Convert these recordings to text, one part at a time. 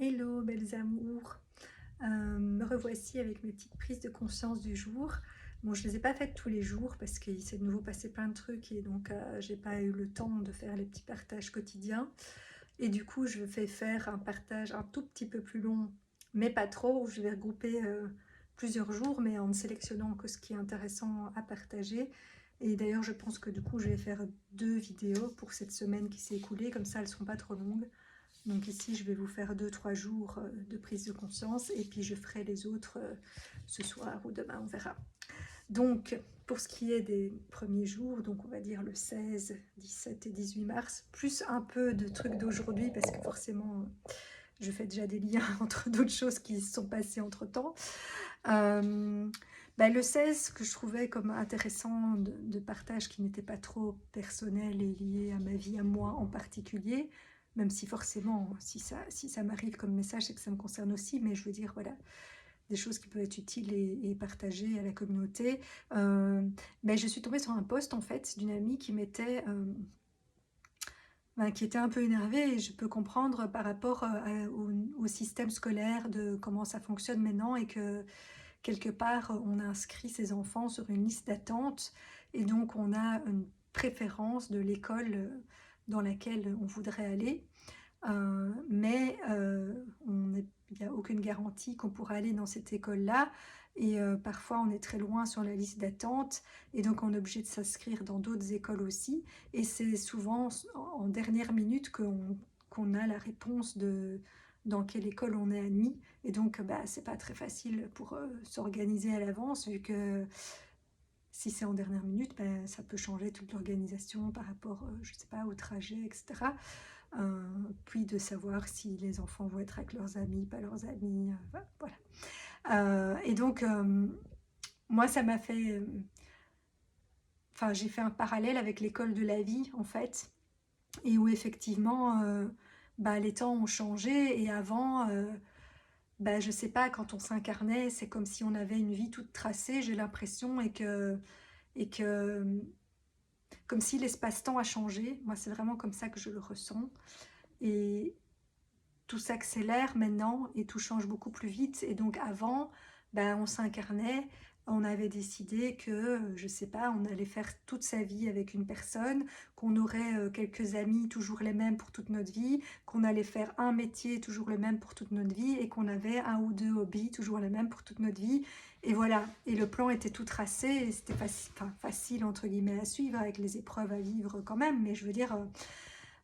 Hello, belles amours. Me revoici avec mes petites prises de conscience du jour. Bon, je ne les ai pas faites tous les jours parce qu'il s'est de nouveau passé plein de trucs et donc j'ai pas eu le temps de faire les petits partages quotidiens. Et du coup, je vais faire un partage un tout petit peu plus long, mais pas trop, où je vais regrouper plusieurs jours, mais en sélectionnant que ce qui est intéressant à partager. Et d'ailleurs, je pense que du coup, je vais faire 2 vidéos pour cette semaine qui s'est écoulée, comme ça, elles ne seront pas trop longues. Donc ici, je vais vous faire 2-3 jours de prise de conscience et puis je ferai les autres ce soir ou demain, on verra. Donc, pour ce qui est des premiers jours, donc on va dire le 16, 17 et 18 mars, plus un peu de trucs d'aujourd'hui parce que forcément, je fais déjà des liens entre d'autres choses qui se sont passées entre-temps. Le 16, que je trouvais comme intéressant de partage qui n'était pas trop personnel et lié à ma vie, à moi en particulier, même si forcément, si ça m'arrive comme message, c'est que ça me concerne aussi, mais je veux dire, voilà, des choses qui peuvent être utiles et partagées à la communauté. Je suis tombée sur un post, en fait, d'une amie qui mettait... qui était un peu énervée et je peux comprendre par rapport au système scolaire, de comment ça fonctionne maintenant et que quelque part, on a inscrit ses enfants sur une liste d'attente et donc on a une préférence de l'école dans laquelle on voudrait aller. Il n'y a aucune garantie qu'on pourra aller dans cette école-là. Et parfois, on est très loin sur la liste d'attente et donc on est obligé de s'inscrire dans d'autres écoles aussi. Et c'est souvent en dernière minute qu'on a la réponse de dans quelle école on est admis. Et donc, c'est pas très facile pour s'organiser à l'avance, vu que si c'est en dernière minute, ça peut changer toute l'organisation par rapport, je sais pas, au trajet, etc. Puis de savoir si les enfants vont être avec leurs amis, pas leurs amis, voilà. Et donc, moi, ça m'a fait... Enfin, j'ai fait un parallèle avec l'école de la vie, en fait, et où effectivement, les temps ont changé, et avant, je sais pas, quand on s'incarnait, c'est comme si on avait une vie toute tracée, j'ai l'impression, et que comme si l'espace-temps a changé. Moi, c'est vraiment comme ça que je le ressens. Et tout s'accélère maintenant et tout change beaucoup plus vite. Et donc avant, on s'incarnait, on avait décidé que, je sais pas, on allait faire toute sa vie avec une personne, qu'on aurait quelques amis toujours les mêmes pour toute notre vie, qu'on allait faire un métier toujours le même pour toute notre vie et qu'on avait un ou deux hobbies toujours les mêmes pour toute notre vie. Et voilà, et le plan était tout tracé et c'était facile entre guillemets à suivre avec les épreuves à vivre quand même, mais je veux dire,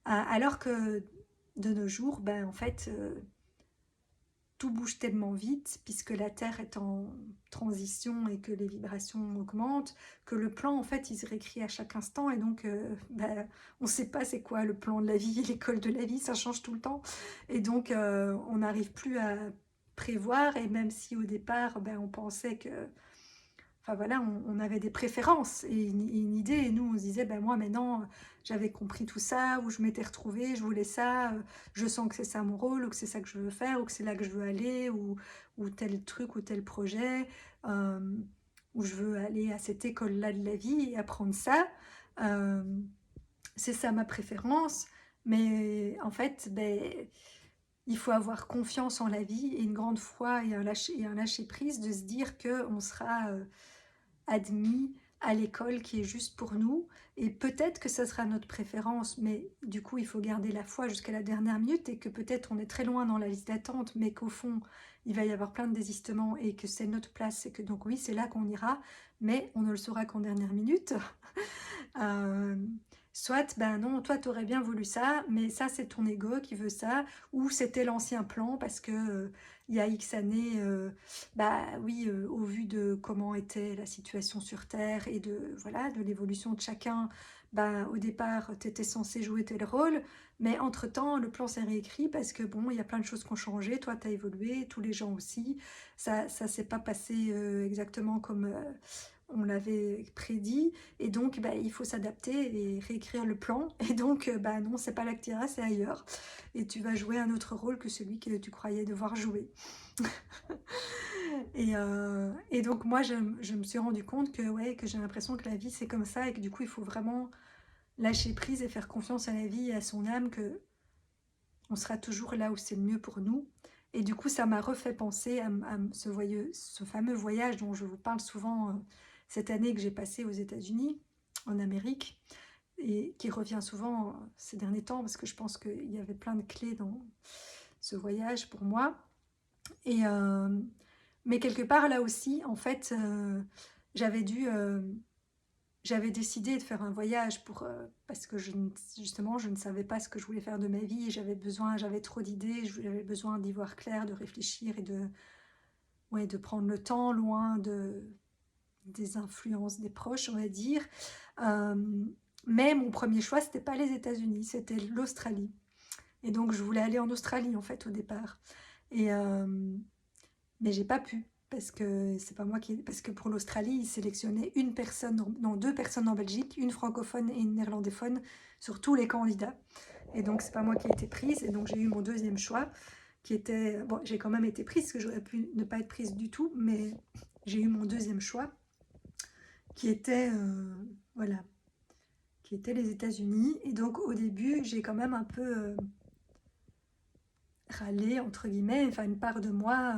alors que de nos jours, en fait, tout bouge tellement vite, puisque la Terre est en transition et que les vibrations augmentent, que le plan, en fait, il se réécrit à chaque instant. Et donc, on ne sait pas c'est quoi le plan de la vie, l'école de la vie, ça change tout le temps. Et donc, on n'arrive plus à prévoir. Et même si au départ, on pensait que... Enfin voilà, on avait des préférences et une idée. Et nous, on se disait, moi maintenant, j'avais compris tout ça, où je m'étais retrouvée, je voulais ça, je sens que c'est ça mon rôle, ou que c'est ça que je veux faire, ou que c'est là que je veux aller, ou tel truc, ou tel projet, euh, où je veux aller à cette école-là de la vie et apprendre ça. Euh, c'est ça ma préférence. Mais en fait, il faut avoir confiance en la vie et une grande foi et un lâcher prise de se dire qu'on sera... admis à l'école qui est juste pour nous. Et peut-être que ça sera notre préférence, mais du coup, il faut garder la foi jusqu'à la dernière minute et que peut-être on est très loin dans la liste d'attente, mais qu'au fond, il va y avoir plein de désistements et que c'est notre place et que donc oui, c'est là qu'on ira, mais on ne le saura qu'en dernière minute. Euh, Soit, non, toi tu aurais bien voulu ça, mais ça c'est ton ego qui veut ça, ou c'était l'ancien plan parce que il y a X années, oui, au vu de comment était la situation sur Terre et de voilà de l'évolution de chacun, au départ tu étais censé jouer tel rôle, mais entre-temps le plan s'est réécrit parce que bon, il y a plein de choses qui ont changé, toi tu as évolué, tous les gens aussi, ça s'est pas passé exactement comme on l'avait prédit, et donc il faut s'adapter et réécrire le plan, et donc non, c'est pas l'Actira, c'est ailleurs, et tu vas jouer un autre rôle que celui que tu croyais devoir jouer. Et donc moi je me suis rendu compte que, ouais, que j'ai l'impression que la vie c'est comme ça, et que du coup il faut vraiment lâcher prise et faire confiance à la vie et à son âme, que on sera toujours là où c'est le mieux pour nous. Et du coup, ça m'a refait penser ce fameux voyage dont je vous parle souvent cette année que j'ai passé aux États-Unis, en Amérique, et qui revient souvent ces derniers temps parce que je pense qu'il y avait plein de clés dans ce voyage pour moi. Et, mais quelque part là aussi, en fait, j'avais dû j'avais décidé de faire un voyage parce que justement, je ne savais pas ce que je voulais faire de ma vie. J'avais trop d'idées, j'avais besoin d'y voir clair, de réfléchir et ouais, de prendre le temps loin des influences des proches, on va dire. Euh, mais mon premier choix, c'était pas les États-Unis, c'était l'Australie. Et donc, je voulais aller en Australie, en fait, au départ. Et, mais j'ai pas pu parce que c'est pas moi qui parce que pour l'Australie ils sélectionnaient une personne non deux personnes en Belgique, une francophone et une néerlandophone sur tous les candidats, et donc c'est pas moi qui ai été prise, et donc j'ai eu mon deuxième choix qui était bon, j'ai quand même été prise parce que j'aurais pu ne pas être prise du tout, mais j'ai eu mon deuxième choix qui était voilà, qui était les États-Unis. Et donc au début j'ai quand même un peu râlé entre guillemets, enfin une part de moi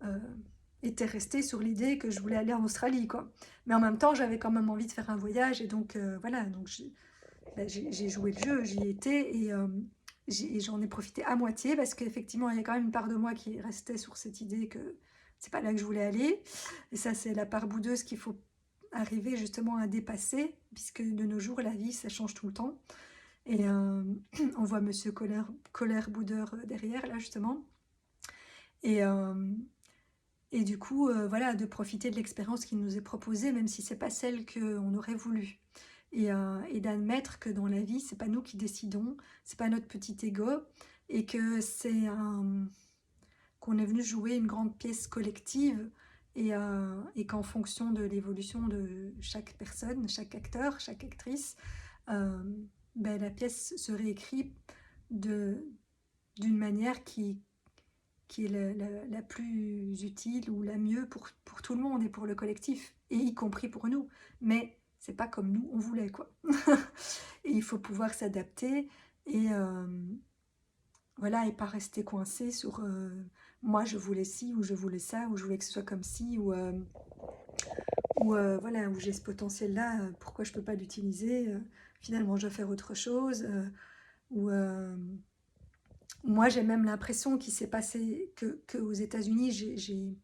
euh, était restée sur l'idée que je voulais aller en Australie, quoi. Mais en même temps, j'avais quand même envie de faire un voyage, et donc voilà, donc j'ai joué le jeu, j'y étais, et j'en ai profité à moitié parce qu'effectivement, il y a quand même une part de moi qui restait sur cette idée que c'est pas là que je voulais aller. Et ça, c'est la part boudeuse qu'il faut arriver justement à dépasser, puisque de nos jours, la vie, ça change tout le temps. Et on voit Monsieur Colère-Boudeur derrière, là, justement. Et, et du coup, voilà, de profiter de l'expérience qui nous est proposée, même si c'est pas celle qu'on aurait voulu. Et d'admettre que dans la vie, c'est pas nous qui décidons, c'est pas notre petit ego, et que qu'on est venu jouer une grande pièce collective, et qu'en fonction de l'évolution de chaque personne, chaque acteur, chaque actrice, euh, ben, la pièce se réécrit de, d'une manière qui est la plus utile ou la mieux pour tout le monde et pour le collectif, et y compris pour nous. Mais c'est pas comme nous, on voulait, quoi. Et il faut pouvoir s'adapter, et voilà, et pas rester coincé sur moi je voulais ci, ou je voulais ça, ou je voulais que ce soit comme ci, ou voilà, où j'ai ce potentiel-là, pourquoi je peux pas l'utiliser, finalement je dois faire autre chose, ou moi, j'ai même l'impression qu'il s'est passé que aux États-Unis,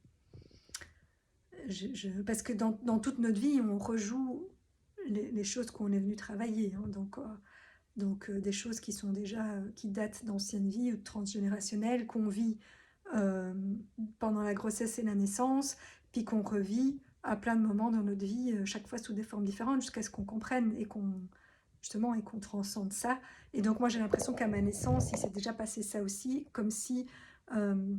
parce que dans toute notre vie, on rejoue les choses qu'on est venu travailler, hein. Donc des choses qui sont déjà, qui datent d'anciennes vies ou transgénérationnelles, qu'on vit euh, pendant la grossesse et la naissance, puis qu'on revit à plein de moments dans notre vie, chaque fois sous des formes différentes, jusqu'à ce qu'on comprenne et qu'on transcende ça. Et donc moi j'ai l'impression qu'à ma naissance, il s'est déjà passé ça aussi, euh,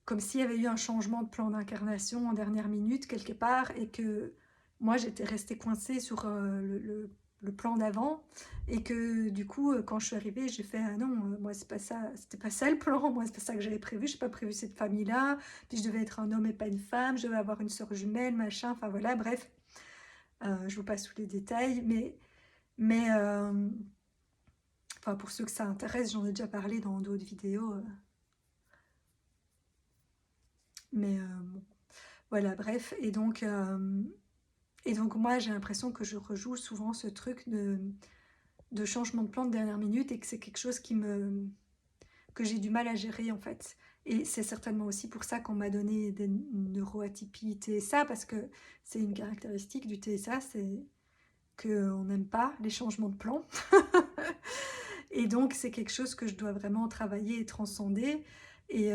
comme s'il y avait eu un changement de plan d'incarnation en dernière minute quelque part, et que moi j'étais restée coincée sur le plan d'avant, et que du coup quand je suis arrivée j'ai fait ah non, moi c'est pas ça, c'était pas ça le plan, moi c'est pas ça que j'avais prévu, j'ai pas prévu cette famille là, puis je devais être un homme et pas une femme, je devais avoir une sœur jumelle, machin, enfin voilà, bref, je vous passe tous les détails, mais enfin pour ceux que ça intéresse, j'en ai déjà parlé dans d'autres vidéos, mais bon, voilà, bref. Et donc moi j'ai l'impression que je rejoue souvent ce truc de changement de plan de dernière minute, et que c'est quelque chose que j'ai du mal à gérer, en fait. Et c'est certainement aussi pour ça qu'on m'a donné des neuroatypies TSA, parce que c'est une caractéristique du TSA, c'est qu'on n'aime pas les changements de plan. Et donc c'est quelque chose que je dois vraiment travailler et transcender, et,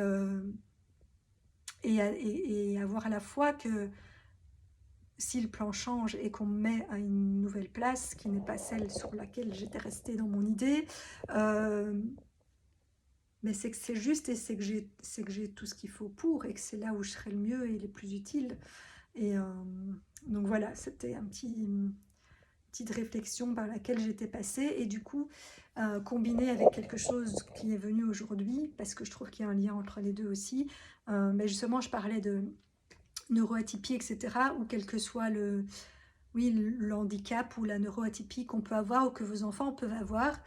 et avoir à la fois que si le plan change et qu'on me met à une nouvelle place qui n'est pas celle sur laquelle j'étais restée dans mon idée, euh, mais c'est que c'est juste, et c'est que j'ai tout ce qu'il faut pour, et que c'est là où je serai le mieux et le plus utile. Et donc voilà, c'était petite réflexion par laquelle j'étais passée, et du coup combinée avec quelque chose qui est venu aujourd'hui, parce que je trouve qu'il y a un lien entre les deux aussi, mais justement je parlais de neuroatypie, etc., ou quel que soit oui, le handicap ou la neuroatypie qu'on peut avoir, ou que vos enfants peuvent avoir.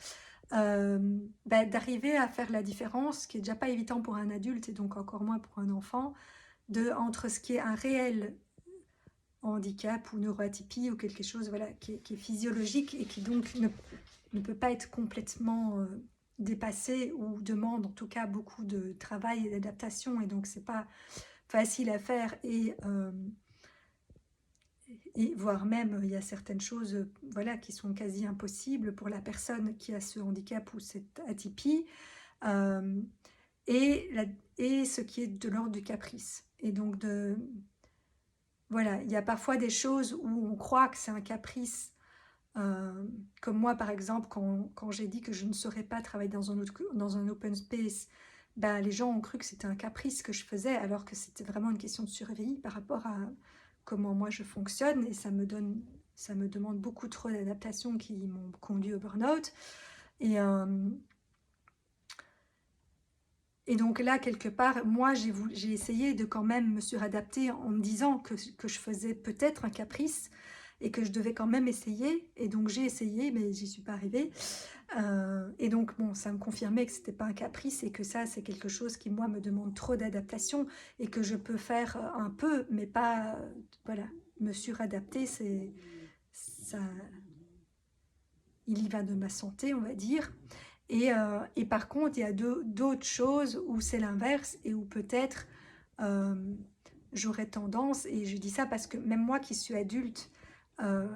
d'arriver à faire la différence, ce qui est déjà pas évident pour un adulte et donc encore moins pour un enfant, entre ce qui est un réel handicap ou neuroatypie ou quelque chose voilà, qui est physiologique et qui donc ne peut pas être complètement dépassé ou demande en tout cas beaucoup de travail et d'adaptation et donc c'est pas facile à faire et voire même il y a certaines choses voilà, qui sont quasi impossibles pour la personne qui a ce handicap ou cette atypie euh, et, et ce qui est de l'ordre du caprice et donc voilà, il y a parfois des choses où on croit que c'est un caprice. Comme moi, par exemple, quand j'ai dit que je ne saurais pas travailler dans un open space, ben, les gens ont cru que c'était un caprice que je faisais, alors que c'était vraiment une question de survie par rapport à comment moi je fonctionne, et ça me demande beaucoup trop d'adaptations qui m'ont conduit au burn-out. Et, euh, et donc là, quelque part, moi, j'ai essayé de quand même me suradapter en me disant que je faisais peut-être un caprice et que je devais quand même essayer. Et donc j'ai essayé, mais j'y suis pas arrivée. Et donc, bon, ça me confirmait que c'était pas un caprice et que ça, c'est quelque chose qui, moi, me demande trop d'adaptation et que je peux faire un peu, mais pas, voilà, me suradapter, ça, il y va de ma santé, on va dire. Et par contre, il y a d'autres choses où c'est l'inverse et où peut-être euh, j'aurais tendance, et je dis ça parce que même moi qui suis adulte, euh,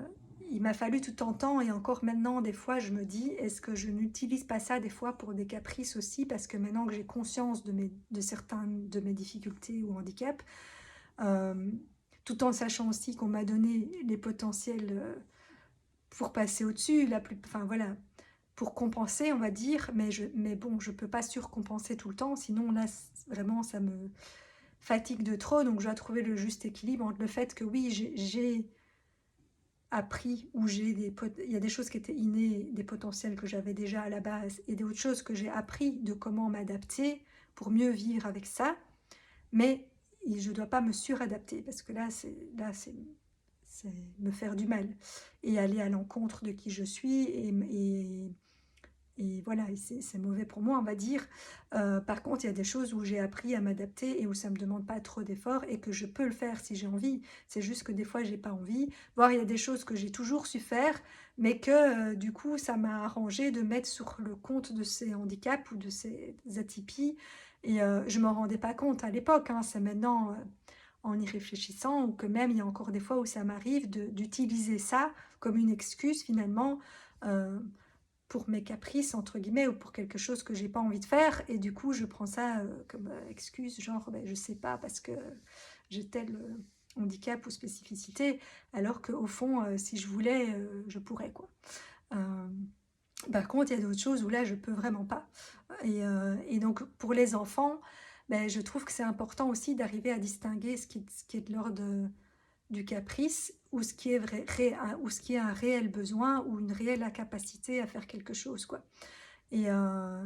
il m'a fallu tout un temps et encore maintenant, des fois, je me dis, est-ce que je n'utilise pas ça des fois pour des caprices aussi, parce que maintenant que j'ai conscience de certains de mes difficultés ou handicaps, euh, tout en sachant aussi qu'on m'a donné les potentiels pour passer au-dessus, enfin voilà, pour compenser, on va dire, mais bon, je peux pas surcompenser tout le temps, sinon là, vraiment, ça me fatigue de trop, donc je dois trouver le juste équilibre entre le fait que oui, j'ai appris, ou il y a des choses qui étaient innées, des potentiels que j'avais déjà à la base, et d'autres choses que j'ai appris de comment m'adapter pour mieux vivre avec ça, mais je ne dois pas me suradapter, parce que c'est me faire du mal, et aller à l'encontre de qui je suis, et voilà, c'est mauvais pour moi, on va dire. Par contre, il y a des choses où j'ai appris à m'adapter et où ça ne me demande pas trop d'efforts et que je peux le faire si j'ai envie. C'est juste que des fois, j'ai pas envie. Voire, il y a des choses que j'ai toujours su faire, mais que du coup, ça m'a arrangé de mettre sur le compte de ces handicaps ou de ces atypies. Et je m'en rendais pas compte à l'époque, hein. C'est maintenant, en y réfléchissant, ou que même il y a encore des fois où ça m'arrive d'utiliser ça comme une excuse finalement. euh, pour mes caprices, entre guillemets, ou pour quelque chose que j'ai pas envie de faire. Et du coup, je prends ça comme excuse, genre, ben, je sais pas parce que j'ai tel handicap ou spécificité, alors qu'au fond, si je voulais, je pourrais, quoi. Euh, Par contre, il y a d'autres choses où là, je peux vraiment pas. Et donc, pour les enfants, ben, je trouve que c'est important aussi d'arriver à distinguer ce qui est de l'ordre du caprice ou ce qui est ou ce qui est un réel besoin ou une réelle incapacité à faire quelque chose, quoi. Et, euh,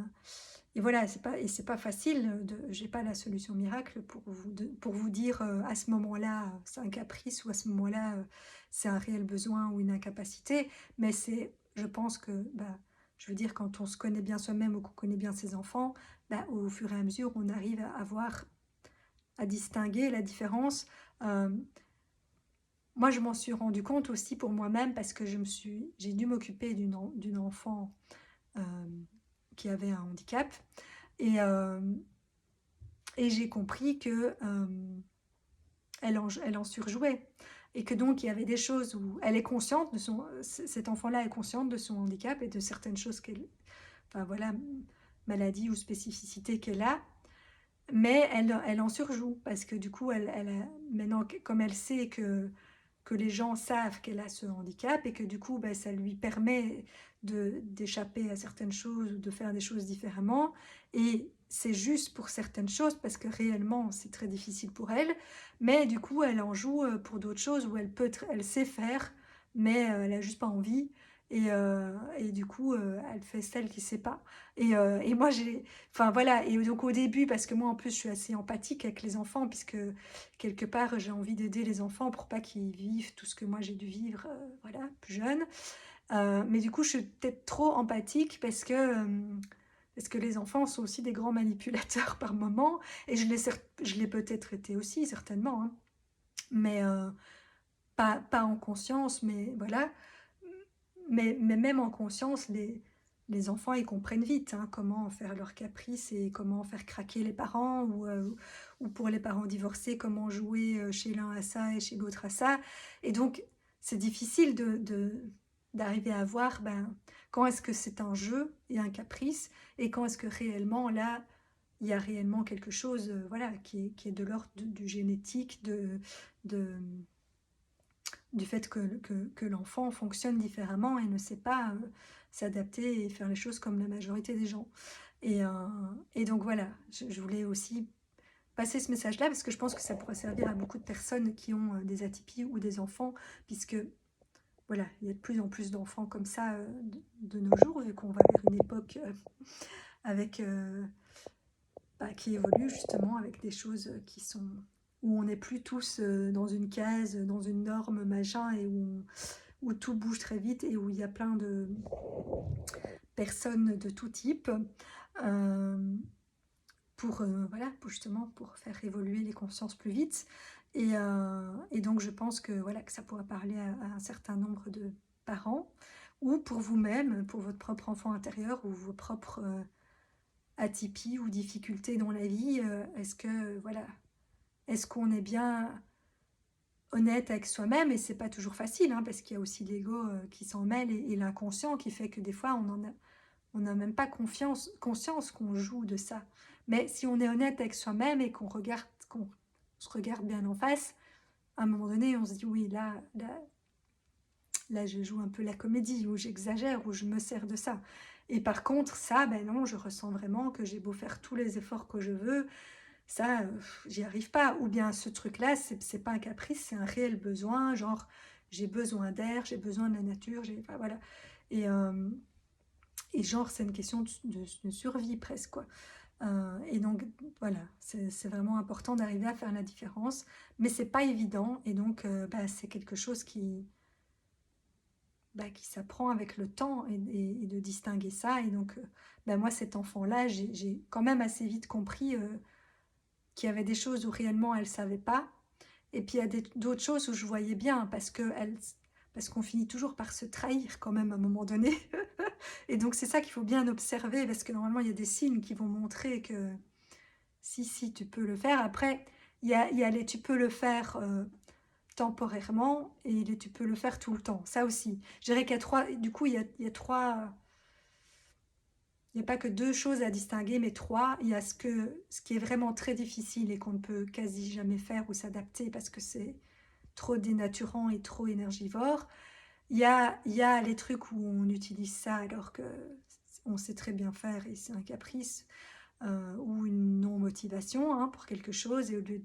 et voilà, c'est pas facile. J'ai pas la solution miracle pour vous dire à ce moment-là c'est un caprice ou à ce moment-là c'est un réel besoin ou une incapacité. Mais je pense que, bah, je veux dire, quand on se connaît bien soi-même ou qu'on connaît bien ses enfants, bah, au fur et à mesure, on arrive à avoir, à distinguer la différence. Euh, Moi, je m'en suis rendu compte aussi pour moi-même parce que j'ai dû m'occuper d'une enfant euh, qui avait un handicap et, et j'ai compris que elle en surjouait et que donc il y avait des choses où elle est consciente de cet enfant-là est consciente de son handicap et de certaines choses enfin voilà, maladie ou spécificité qu'elle a, mais elle en surjoue parce que du coup, maintenant, comme elle sait que les gens savent qu'elle a ce handicap et que du coup, ben, ça lui permet d'échapper à certaines choses ou de faire des choses différemment. Et c'est juste pour certaines choses parce que réellement, c'est très difficile pour elle. Mais du coup, elle en joue pour d'autres choses où elle sait faire, mais elle a juste pas envie. Et du coup, elle fait celle qui sait pas. Et moi, enfin voilà, et donc au début, parce que moi en plus je suis assez empathique avec les enfants, puisque quelque part j'ai envie d'aider les enfants pour pas qu'ils vivent tout ce que moi j'ai dû vivre, voilà, plus jeune. Mais du coup, je suis peut-être trop empathique parce que les enfants sont aussi des grands manipulateurs par moment et je l'ai peut-être été aussi certainement, hein, mais pas en conscience, mais voilà. Mais même en conscience, les enfants, ils comprennent vite hein, comment faire leurs caprices et comment faire craquer les parents, ou pour les parents divorcés, comment jouer chez l'un à ça et chez l'autre à ça. Et donc, c'est difficile d'arriver à voir ben, quand est-ce que c'est un jeu et un caprice, et quand est-ce que réellement, là, il y a réellement quelque chose voilà, qui est de l'ordre du génétique, de, du fait que l'enfant fonctionne différemment et ne sait pas s'adapter et faire les choses comme la majorité des gens. Et, euh, et donc voilà, je voulais aussi passer ce message-là parce que je pense que ça pourrait servir à beaucoup de personnes qui ont des atypies ou des enfants, puisque voilà, il y a de plus en plus d'enfants comme ça de nos jours, vu qu'on va vers une époque avec bah, qui évolue justement avec des choses qui sont où on n'est plus tous dans une case, dans une norme, machin, et où tout bouge très vite et où il y a plein de personnes de tout type euh, voilà, justement pour faire évoluer les consciences plus vite. Et donc je pense que, voilà, que ça pourra parler à un certain nombre de parents, ou pour vous-même, pour votre propre enfant intérieur ou vos propres atypies ou difficultés dans la vie. Est-ce que, voilà, est-ce qu'on est bien honnête avec soi-même? Et c'est pas toujours facile, hein, parce qu'il y a aussi l'ego qui s'en mêle, et l'inconscient qui fait que des fois on n'a même pas conscience qu'on joue de ça. Mais si on est honnête avec soi-même et qu'on se regarde bien en face, à un moment donné, on se dit oui, là je joue un peu la comédie, ou j'exagère, ou je me sers de ça. Et par contre, ça, ben non, je ressens vraiment que j'ai beau faire tous les efforts que je veux, ça, j'y arrive pas. Ou bien ce truc-là, c'est pas un caprice, c'est un réel besoin, genre j'ai besoin d'air, j'ai besoin de la nature, enfin, voilà. Et, euh, et genre, c'est une question de survie presque, quoi. Et donc, voilà, c'est vraiment important d'arriver à faire la différence, mais c'est pas évident, et donc, bah, c'est quelque chose bah, qui s'apprend avec le temps, et de distinguer ça. Et donc, bah, moi, cet enfant-là, j'ai quand même assez vite compris qu'il y avait des choses où réellement elle savait pas, et puis il y a d'autres choses où je voyais bien, parce qu'on finit toujours par se trahir quand même à un moment donné. Et donc c'est ça qu'il faut bien observer, parce que normalement il y a des signes qui vont montrer que si, tu peux le faire. Après, il y a les tu peux le faire temporairement, et les tu peux le faire tout le temps. Ça aussi. Je dirais qu'il y a trois, du coup il y a trois, il n'y a pas que deux choses à distinguer, mais trois. Il y a ce qui est vraiment très difficile et qu'on ne peut quasi jamais faire ou s'adapter parce que c'est trop dénaturant et trop énergivore. Il y a les trucs où on utilise ça alors que on sait très bien faire et c'est un caprice, ou une non-motivation hein, pour quelque chose, et au lieu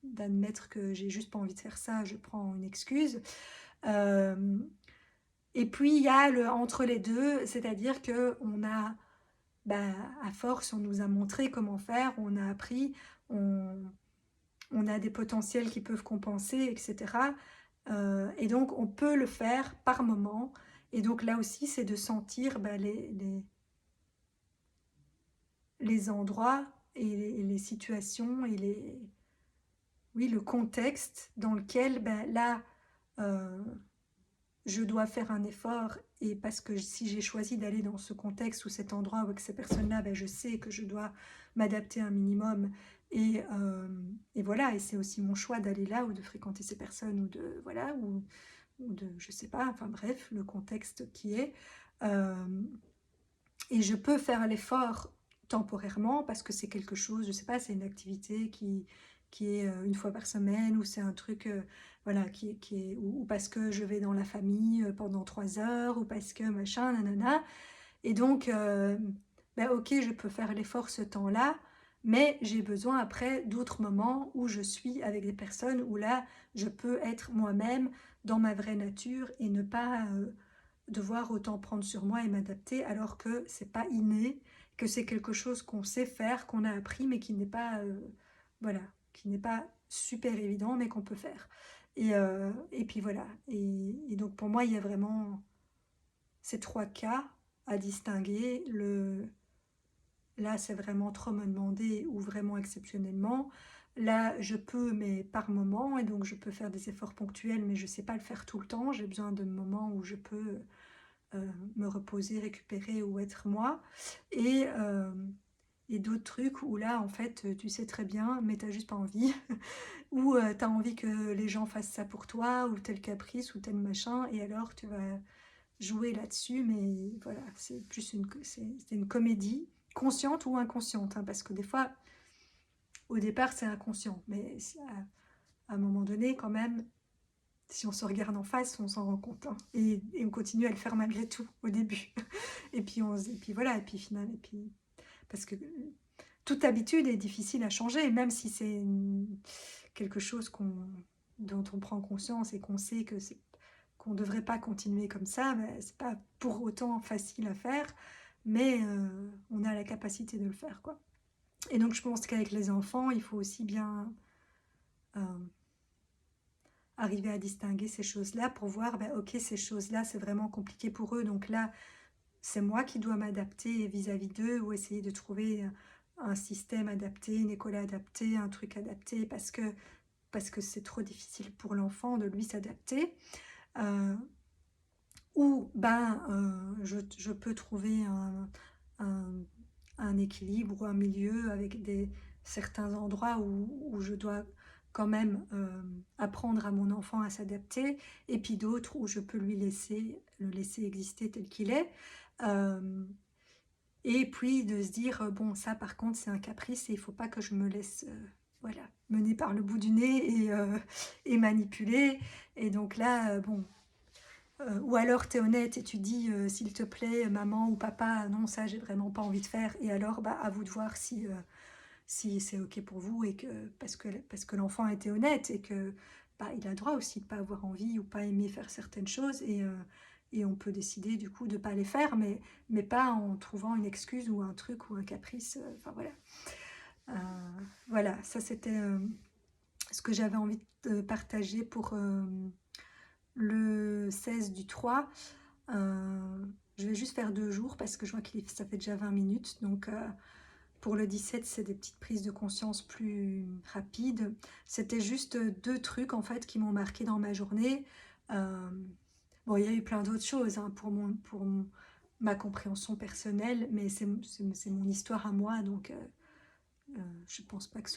d'admettre que j'ai juste pas envie de faire ça, je prends une excuse. Euh, et puis il y a entre les deux, c'est-à-dire que on a, bah, à force, on nous a montré comment faire, on a appris, on, on a des potentiels qui peuvent compenser, etc. Et donc, on peut le faire par moment. Et donc, là aussi, c'est de sentir bah, les endroits et les situations et oui, le contexte dans lequel, bah, là, euh, je dois faire un effort. Et parce que si j'ai choisi d'aller dans ce contexte ou cet endroit ou avec ces personnes-là, ben je sais que je dois m'adapter un minimum. Et voilà, et c'est aussi mon choix d'aller là ou de fréquenter ces personnes, ou de, voilà, ou de, je sais pas, enfin bref, le contexte qui est. Euh, et je peux faire l'effort temporairement parce que c'est quelque chose, je sais pas, c'est une activité qui est une fois par semaine, ou c'est un truc voilà, ou parce que je vais dans la famille pendant 3 heures, ou parce que machin, nanana. Et donc, ben, ok, je peux faire l'effort ce temps-là, mais j'ai besoin après d'autres moments où je suis avec des personnes où là, je peux être moi-même dans ma vraie nature et ne pas devoir autant prendre sur moi et m'adapter, alors que c'est pas inné, que c'est quelque chose qu'on sait faire, qu'on a appris, mais qui n'est pas, voilà, qui n'est pas super évident, mais qu'on peut faire. Et puis voilà. Et donc pour moi, il y a vraiment ces 3 cas à distinguer. Là, c'est vraiment trop me demander ou vraiment exceptionnellement. Là, je peux, mais par moment, et donc je peux faire des efforts ponctuels, mais je ne sais pas le faire tout le temps. J'ai besoin de moments où je peux me reposer, récupérer ou être moi. Et, euh, et d'autres trucs où là, en fait, tu sais très bien, mais tu n'as juste pas envie. Ou tu as envie que les gens fassent ça pour toi, ou tel caprice, ou tel machin, et alors tu vas jouer là-dessus, mais voilà, c'est plus c'est une comédie, consciente ou inconsciente, hein, parce que des fois, au départ, c'est inconscient, mais à un moment donné, quand même, si on se regarde en face, on s'en rend compte, hein, et on continue à le faire malgré tout, au début. Et puis voilà, et puis final, et puis... Parce que toute habitude est difficile à changer, même si c'est quelque chose dont on prend conscience et qu'on sait que qu'on ne devrait pas continuer comme ça, ben, c'est pas pour autant facile à faire, mais on a la capacité de le faire, quoi. Et donc je pense qu'avec les enfants, il faut aussi bien euh, arriver à distinguer ces choses-là pour voir, ben, ok, ces choses-là, c'est vraiment compliqué pour eux, donc là, c'est moi qui dois m'adapter vis-à-vis d'eux ou essayer de trouver un système adapté, une école adaptée, un truc adapté, parce que c'est trop difficile pour l'enfant de lui s'adapter. Euh, ou ben, je peux trouver un, un équilibre ou un milieu avec certains endroits où je dois quand même apprendre à mon enfant à s'adapter, et puis d'autres où je peux le laisser exister tel qu'il est. Euh, et puis de se dire, bon, ça par contre c'est un caprice et il ne faut pas que je me laisse voilà, mener par le bout du nez et manipuler. Et donc là, bon, ou alors tu es honnête et tu dis, s'il te plaît, maman ou papa, non, ça j'ai vraiment pas envie de faire. Et alors, bah, à vous de voir si c'est ok pour vous, et que parce que l'enfant a été honnête et que bah, il a le droit aussi de pas avoir envie ou pas aimer faire certaines choses, et on peut décider du coup de pas les faire, mais pas en trouvant une excuse ou un truc ou un caprice. Enfin voilà. Euh, voilà, ça c'était ce que j'avais envie de partager pour le 16 du 3. Je vais juste faire 2 jours parce que je vois que ça fait déjà 20 minutes. Donc pour le 17, c'est des petites prises de conscience plus rapides. C'était juste 2 trucs en fait qui m'ont marqué dans ma journée. Euh, bon, il y a eu plein d'autres choses, hein, ma compréhension personnelle, mais c'est mon histoire à moi, donc je ne pense pas que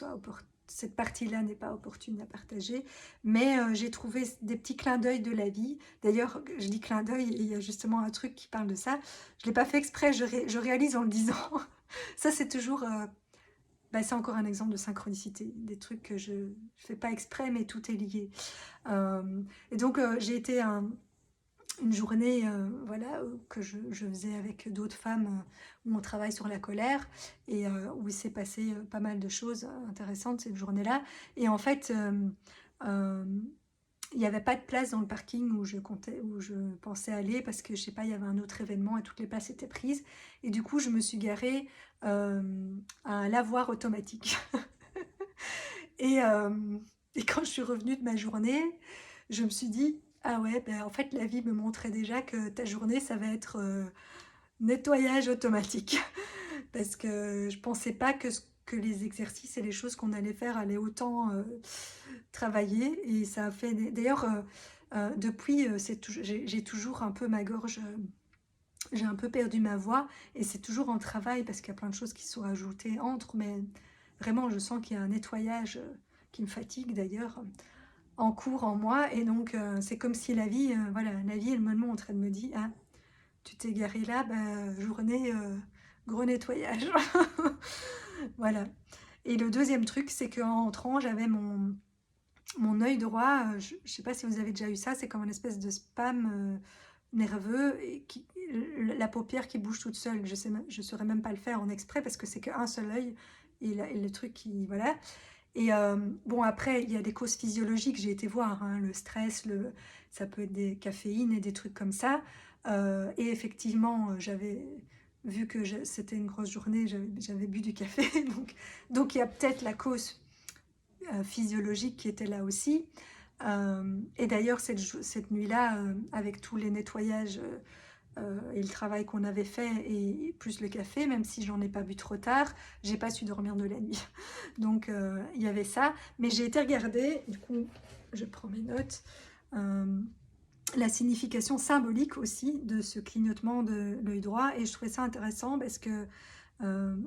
cette partie-là n'est pas opportune à partager, mais j'ai trouvé des petits clins d'œil de la vie. D'ailleurs, je dis clin d'œil, et il y a justement un truc qui parle de ça. Je ne l'ai pas fait exprès, je réalise en le disant. Ça, c'est toujours... bah, c'est encore un exemple de synchronicité, des trucs que je ne fais pas exprès, mais tout est lié. Et donc, j'ai été une journée voilà, que je faisais avec d'autres femmes, où on travaille sur la colère, et où il s'est passé pas mal de choses intéressantes cette journée-là. Et en fait, euh, il n'y avait pas de place dans le parking où je pensais aller, parce que je sais pas, il y avait un autre événement et toutes les places étaient prises. Et du coup, je me suis garée euh, à un lavoir automatique. Et, euh, et quand je suis revenue de ma journée, je me suis dit, ah ouais, ben en fait, la vie me montrait déjà que ta journée, ça va être nettoyage automatique. Parce que je pensais pas que les exercices et les choses qu'on allait faire allaient autant travailler. Et ça a fait... D'ailleurs, depuis, j'ai toujours un peu ma gorge... j'ai un peu perdu ma voix, et c'est toujours en travail parce qu'il y a plein de choses qui sont ajoutées entre, mais vraiment je sens qu'il y a un nettoyage qui me fatigue d'ailleurs, en cours en moi. Et donc c'est comme si la vie, voilà, la vie elle me montre, elle me dit, ah, tu t'es garé là, bah, journée gros nettoyage. Voilà. Et le deuxième truc, c'est qu'en entrant, j'avais mon œil droit, je ne sais pas si vous avez déjà eu ça, c'est comme une espèce de spam nerveux, et la paupière qui bouge toute seule. Je saurais même pas le faire en exprès parce que c'est qu'un seul œil, et le truc qui... Voilà. Et bon, après, il y a des causes physiologiques, j'ai été voir, hein, le stress, ça peut être des caféines et des trucs comme ça. Et effectivement, j'avais vu que c'était une grosse journée, j'avais bu du café, donc il y a peut-être la cause physiologique qui était là aussi. Et d'ailleurs, cette nuit-là, avec tous les nettoyages et le travail qu'on avait fait et plus le café, même si j'en ai pas bu trop tard, j'ai pas su dormir de la nuit. Donc il y avait ça. Mais j'ai été regarder, du coup, je prends mes notes, la signification symbolique aussi de ce clignotement de l'œil droit, et je trouvais ça intéressant parce que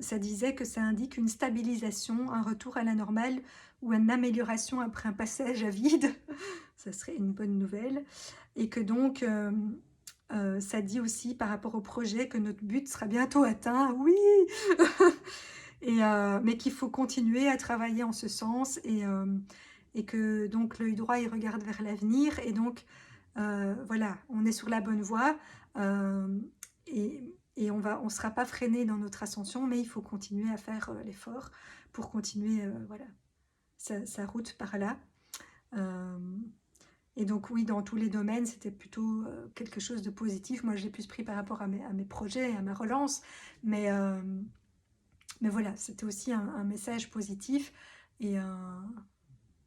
ça disait que ça indique une stabilisation, un retour à la normale ou une amélioration après un passage à vide. Ça serait une bonne nouvelle. Et que donc, ça dit aussi par rapport au projet que notre but sera bientôt atteint. Oui. Mais qu'il faut continuer à travailler en ce sens, et que donc l'œil droit, il regarde vers l'avenir. Et donc, voilà, on est sur la bonne voie. Et on sera pas freiné dans notre ascension, mais il faut continuer à faire l'effort pour continuer voilà, sa route par là. Euh, et donc oui, dans tous les domaines, c'était plutôt quelque chose de positif. Moi, je l'ai plus pris par rapport à mes projets, à ma relance, mais, euh, mais voilà, c'était aussi un message positif, et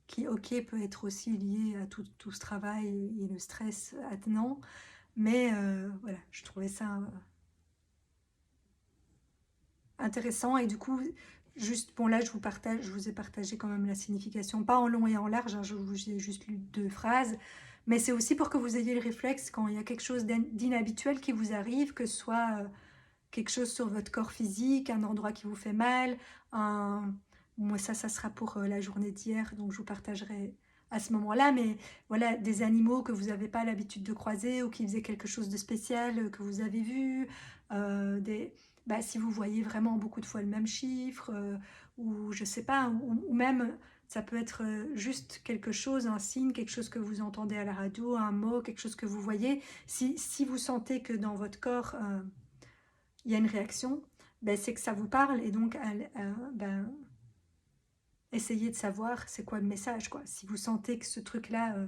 qui, ok, peut être aussi lié à tout ce travail et le stress attenant, mais voilà, je trouvais ça intéressant. Et du coup, juste, bon là, je vous ai partagé quand même la signification, pas en long et en large, hein, je vous ai juste lu 2 phrases, mais c'est aussi pour que vous ayez le réflexe quand il y a quelque chose d'inhabituel qui vous arrive, que ce soit quelque chose sur votre corps physique, un endroit qui vous fait mal, moi ça sera pour la journée d'hier, donc je vous partagerai à ce moment-là, mais voilà, des animaux que vous n'avez pas l'habitude de croiser ou qui faisaient quelque chose de spécial que vous avez vu, si vous voyez vraiment beaucoup de fois le même chiffre, ou je sais pas, ou même ça peut être juste quelque chose, un signe, quelque chose que vous entendez à la radio, un mot, quelque chose que vous voyez. Si vous sentez que dans votre corps, il y a une réaction, ben, c'est que ça vous parle, et donc ben, essayez de savoir c'est quoi le message, quoi. Si vous sentez que ce truc-là,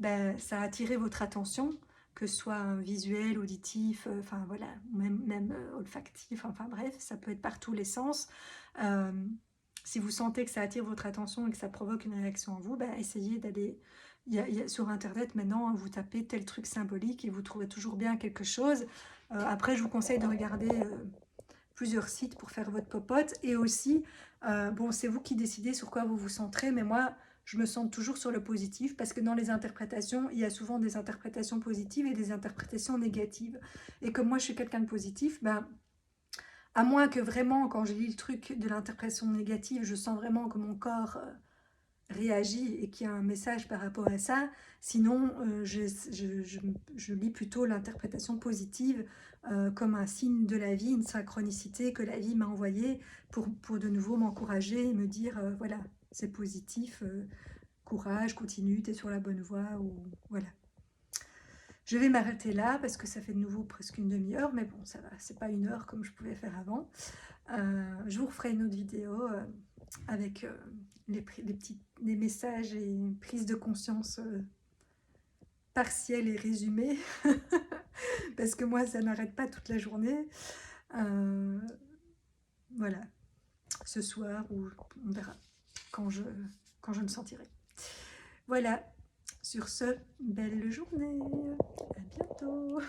ben, ça a attiré votre attention, que ce soit visuel, auditif, enfin voilà, même olfactif, enfin bref, ça peut être par tous les sens. Euh, si vous sentez que ça attire votre attention et que ça provoque une réaction en vous, ben, essayez d'aller... sur Internet maintenant, vous tapez tel truc symbolique et vous trouvez toujours bien quelque chose. Après, je vous conseille de regarder plusieurs sites pour faire votre popote. Et aussi, bon, c'est vous qui décidez sur quoi vous vous centrez, mais moi, je me centre toujours sur le positif, parce que dans les interprétations, il y a souvent des interprétations positives et des interprétations négatives. Et comme moi, je suis quelqu'un de positif, ben, à moins que vraiment, quand je lis le truc de l'interprétation négative, je sens vraiment que mon corps réagit et qu'il y a un message par rapport à ça. Sinon, je lis plutôt l'interprétation positive comme un signe de la vie, une synchronicité que la vie m'a envoyée pour de nouveau m'encourager et me dire, voilà, c'est positif, courage, continue, tu es sur la bonne voie, ou voilà. Je vais m'arrêter là parce que ça fait de nouveau presque une demi-heure, mais bon, ça va, c'est pas 1 heure comme je pouvais faire avant. Je vous referai une autre vidéo avec des messages et une prise de conscience partielle et résumée, parce que moi, ça n'arrête pas toute la journée. Voilà, ce soir, ou on verra quand je me sentirai. Voilà, sur ce, belle journée, à bientôt.